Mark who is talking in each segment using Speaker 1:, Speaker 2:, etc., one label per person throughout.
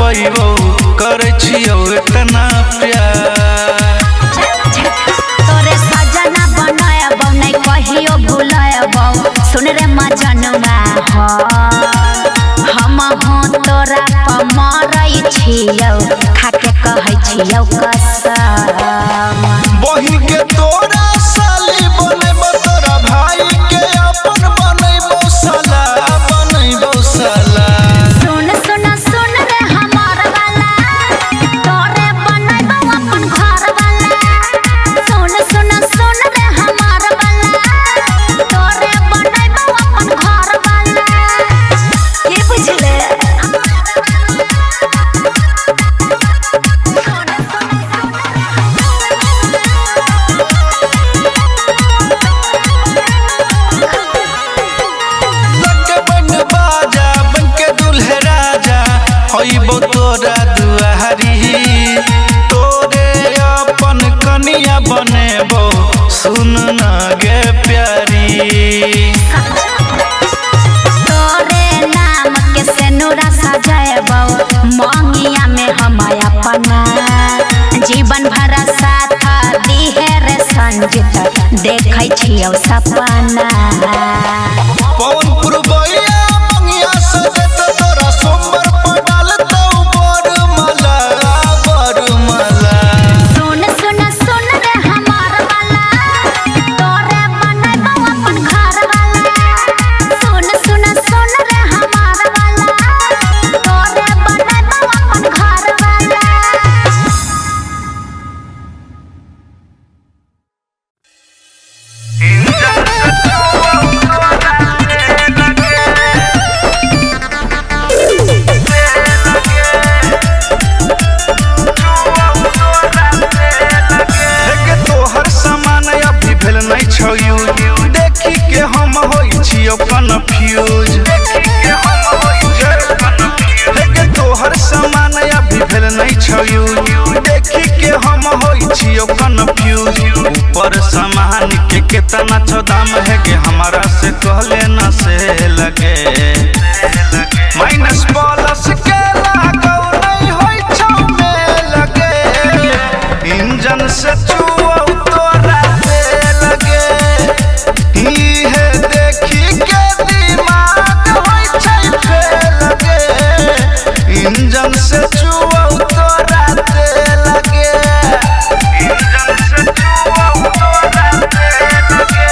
Speaker 1: पैबो करे छियो इतना प्यार।
Speaker 2: तोरे सजना बनायबो नहीं कहियो भूलयबो सुन रे मजनुआ हो हम हो तोरा पर मरई छियो खाके कहै छियो कसम।
Speaker 1: बहिन के तोरा साली बनेबो तोरा भाई के अपन बनेबो साला बनेबो साला।
Speaker 2: सुन सुन सुन रे हमार वाला तोरे बनैबो अपन घर वाला। सुन सुन सुन रे हमार वाला तोरे बनैबो अपन घर वाला। के बुझले
Speaker 1: होइबो तोरा दुआरी तोरे अपन कनिया बनेबो सुन ना गे प्यारी।
Speaker 2: तोरे नाम के सेनुरा सजाएबो मंगिया में हम अपना जीवन भर साथ दिहे रे संजित देखै छियो सपना।
Speaker 1: पवन पुरबैया मंगिया सजत तोरा सोमवार पड़ल तो बरमला बरमला।
Speaker 2: सुन सुन सुन रे हमार वाला तोरे बनैबो अपन घर वाला। सुन सुन सुन रे हमार वाला तोरे बनैबो अपन घर वाला।
Speaker 1: देखी के हम होई छियो कन्फ्यूज तोहर सामान अभी भेल नहीं छौ यूज। देखी के हम होई छियो कन्फ्यूज ऊपर सामान के कितना छौ दाम है के हमारा से कहले ना से लगे माइनस प्लस के लागौ नहीं होई छौ में लगे इंजन से चुओ तोरा से लगे है देखी के दिमाग होई छै फेल लगे इंजन से चुओ तोरा से लगे इंजन से चुओ तोरा से लगे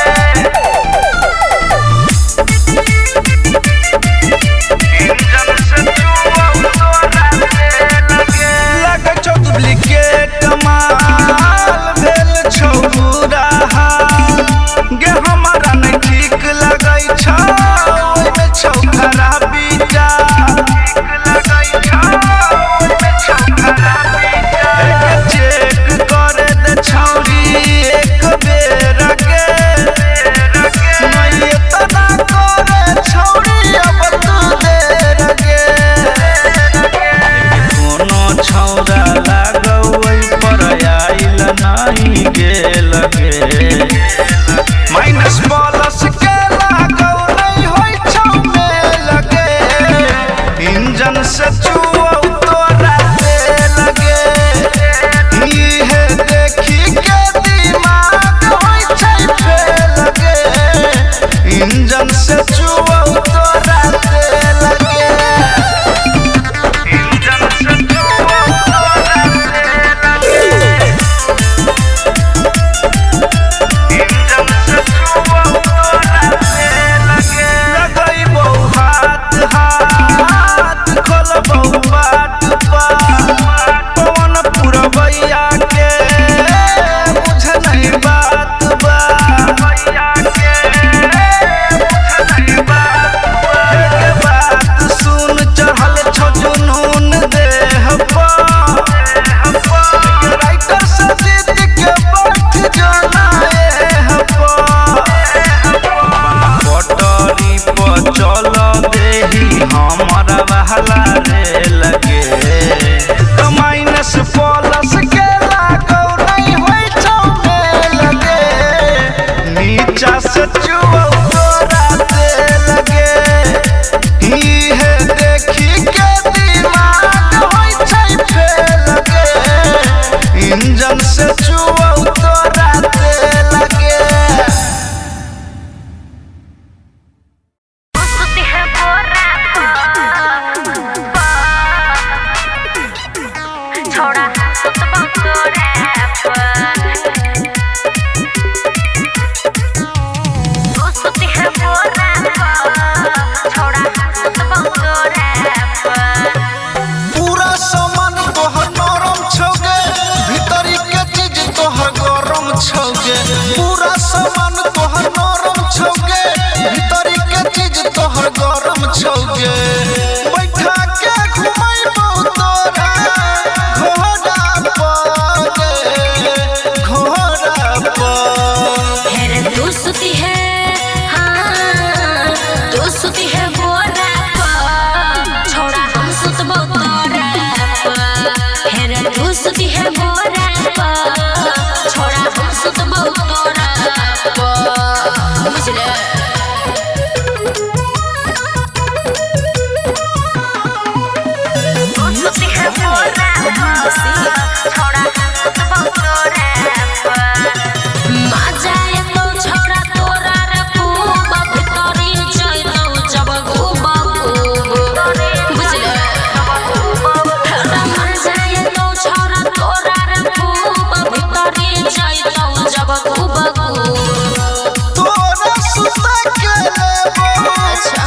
Speaker 1: इंजन से चुओ तोरा से लगे। लगे छौ डुप्लीकेट माल भेल छौ बुरा गे हमारा नहीं ठीक लगै छौ ओइमे छौ खराबी टा ठीक लगै छौ ओइमे छौगे बैठा के घुमाइबो तोरा घोड़ा पर
Speaker 2: हेरे तू सुती है हाँ तू सुती है बोरा पर छोड़ा हम सुतबो तोरा पर हेरे तू सुती है बोरा पर छोड़ा हम सुतबो तोरा पर बुझले सुती है बोरा छोड़ा हम सुतबो तोरा पर मजा तो छोड़ा तोरा रे खूब भितरी चलो जब खूब बुझले मजा तो छोड़ा तोरा रे खूब भितरी चलो जब खूब
Speaker 1: तोरा सुता के लेबो
Speaker 2: अच्छा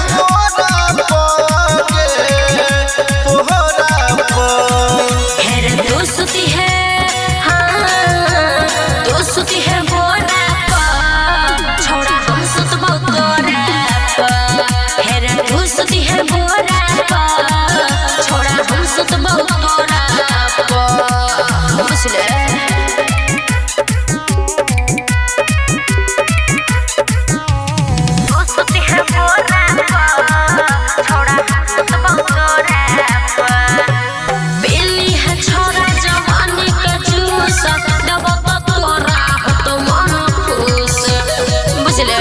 Speaker 1: पोहरा पर
Speaker 2: हेरे तू सुती है हाँ तू सुती है बोरा पर छोड़ा हम सुतबो तोरा पर हेरे तू सुती है बोरा पर छोड़ा हम सुतबो तोरा पर बुझले सुती है बोरा छोड़ा हम सुतबो तोरा बिल्ली है छोरा जवानी के जूस देबो तो तोरा हो तो मन खुश बुझले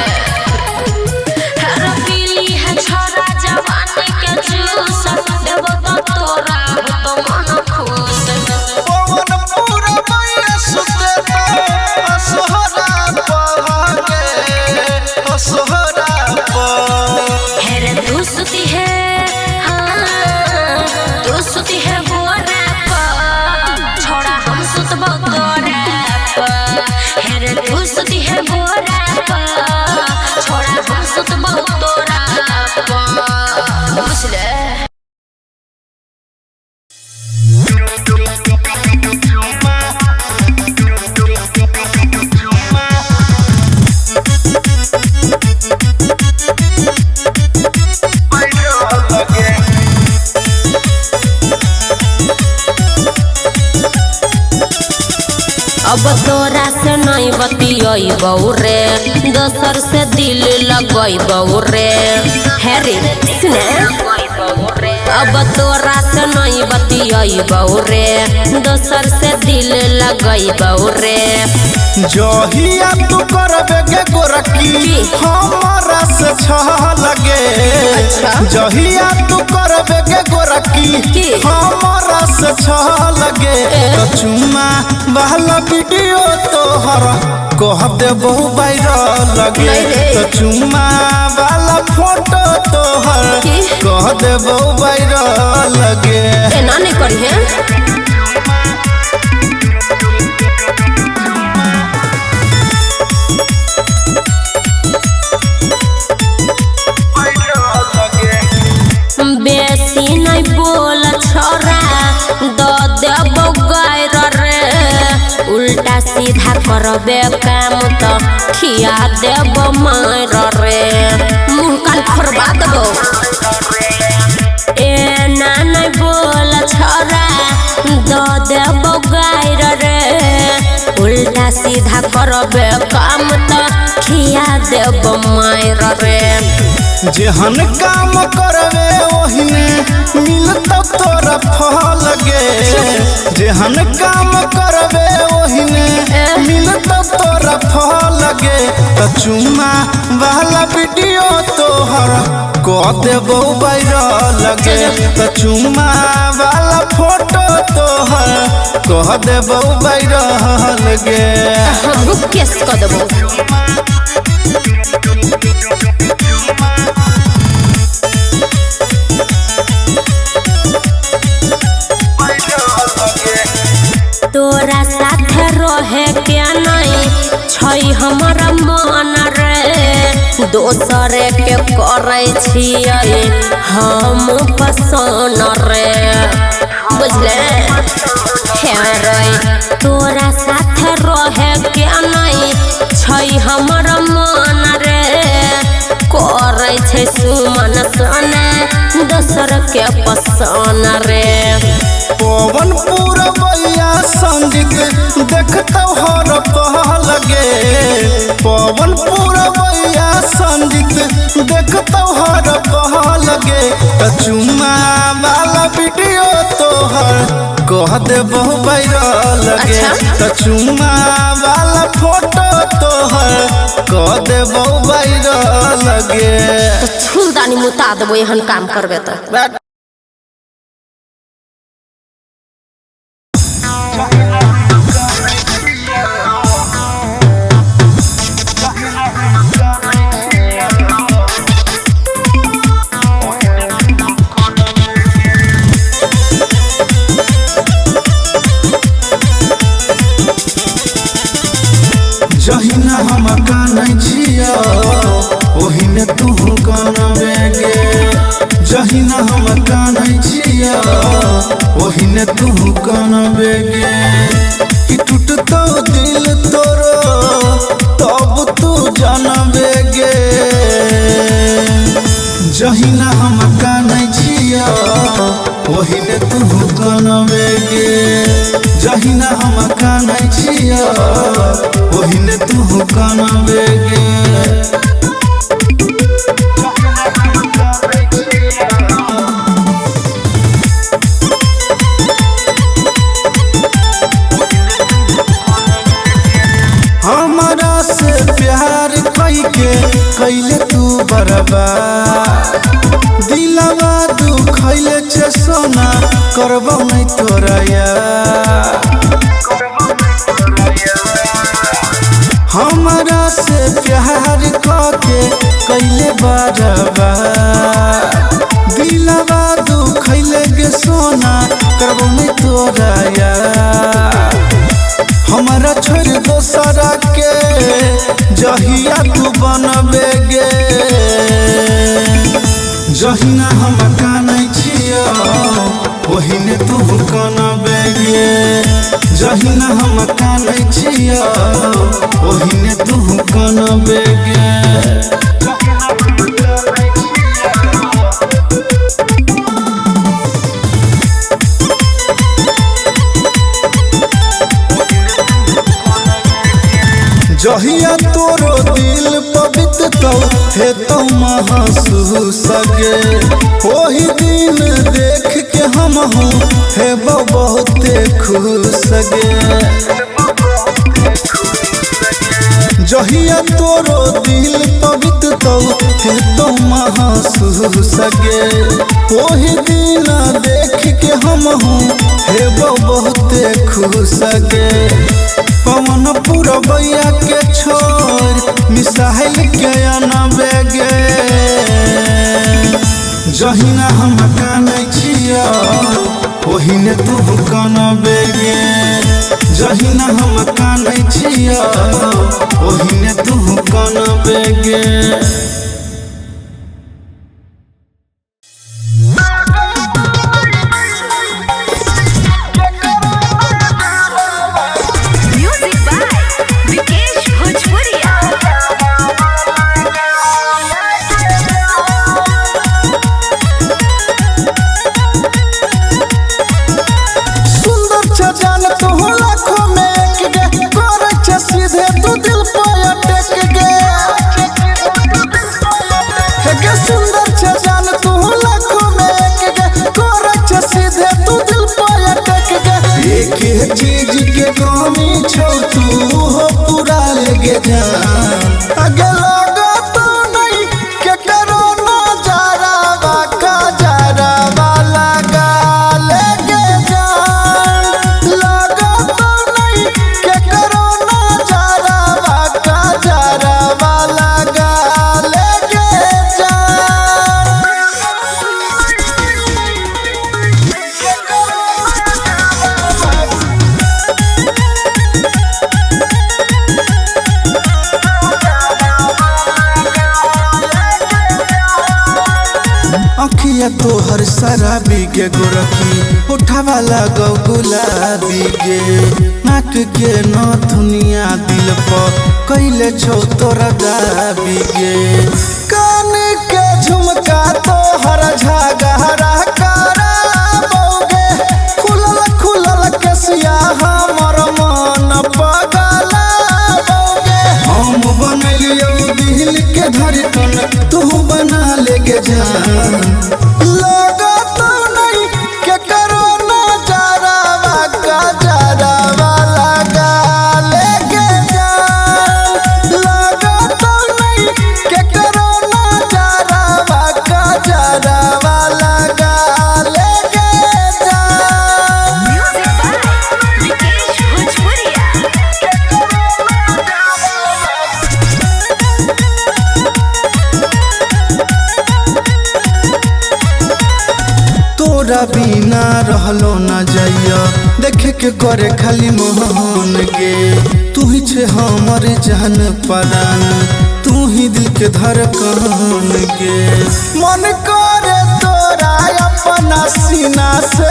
Speaker 2: हेरे बिल्ली है छोरा जवानी के जूस देबो तो तोरा हो तो मन खुश
Speaker 1: पवन पूरा मैया सुते तो असोहरा पर
Speaker 2: हेरे तू सुती है हाँ तू सुती है बोरा पर छोड़ा हम सुतबो तोरा पर हेरे तू सुती है बोरा पर छोड़ा हम सुतबो तोरा पर बुझले अब तोरा से नहीं बतियबौ रे दोसर से दिल लगबौ रे हेरे सुने अब तोरा से नहीं बतियबौ रे दोसर से दिल लगबौ रे
Speaker 1: जहिया तू करबे गे गोरकी हमरा से छह लगे जहिया तू करबे गे गोरकी हमरा से छह लगे तो चुम्मा वाला वीडियो तोहर कह देबो वायरल लगे तो चुम्मा वाला फोटो तोहर कह देबो वायरल लगे
Speaker 2: एना नहीं करी है बेसी नहीं बोल छोरा दो देबो गायर रे उल्टा सीधा करबे काम तो खिया देबो मार रे मुंह कान फरबा देबो ए ना नहीं बोल छोरा दो देबो गायर रे उल्टा सीधा करबे काम तो खिया देबो मार रे
Speaker 1: जेहन काम करबे ओहिने मिलतौ तोरा फल गे जेहन काम करबे ओहिने मिलतौ तोरा फल गे तो चुम्मा वाला वीडियो तोहर कह देबो वायरल गे तो चुम्मा वाला फोटो तोहर कह देबो वायरल गे
Speaker 2: हम केस कर देबो तोरा साथ रहे के नहीं छै हमर मन रे दोसरे के करे छियै हम पसंद रे बुझले हे रे तोरा साथ रहे के नहीं छै हमर मन रे करे छै सुमन सने
Speaker 3: के पसंद रे।
Speaker 1: पवन पूरबैया संगीत देखता हर कह लगे। पवन पूरबैया संगीत देखता हर कह लगे। चुम्मा वाला वीडियो तोहर कह दे बहु वायरल लगे।
Speaker 3: अच्छा?
Speaker 1: चुम्मा वाला फोटो तोहर कह दे बहु वायरल लगे।
Speaker 3: फूलदानी मुता देबो एहन काम करबे तो।
Speaker 1: जहिना हम कानै छिया ओहिने तू कानबे गे। जहिना हम कानै छिया ओहिने तू कानबे गे। कि टूटतो दिल तोरो तब तू जानबे गे। जहिना हम कानै छिया ओहिने तू कानबे गे। जहिना हम कानै छिया ओहिने तू कानबे गे। हमारा से प्यार कैके कैले तू बर्बाद। दिलवा दुखैले छे सोना करबो नहीं तोरा यार। हमारा से प्यार करके कैले बर्बाद। दिलवा दुखैले गे सोना करबो नहीं तोरा यार। हमारा छोड़ दोसरा के जहिया तू बनबे गे। जहिना हम कानै छिया ओहिने तू कानबे गे। जहिना हम कानै छिया ओहिने तू कानबे गे। जहिया तोरो दिल पवित्र तो हे तो महसूस गे। ओही दिन देख के हम हूँ हे बहुते खुश गे। जहिया तोरो दिल पवित्र तो हे तो महसूस गे। ओही दिन देख के हम हूँ हे बहुते खुश गे। पवन पूरबैया के छोड़ मिसाइल के अनबे गे। जहिना हम कानै छिया ओहिने तू कानबे गे। जहिना हम कानै छिया ओहिने तू कानबे गे। चीज के कमी छौ तू हो पूरा लगे जान। अगे लगा तो नहीं के करो नजारा का जरा वाला गा लगे जान। लगा तो नहीं के करो नजारा का जरा वाला गा लगे जान। अखिया तोहर शराबी के गोरखी उठावा लगौ गुलाबी गे। नाक के नथुनिया दिल पर कैले छौ तोरा दाबी गे। कान के झुमका तोहर झगहरा देखे के करे खाली मोहन गे तू ही छे हमर जान परान तू ही दिल के धड़कन गे मन करे तोरा अपना सीना से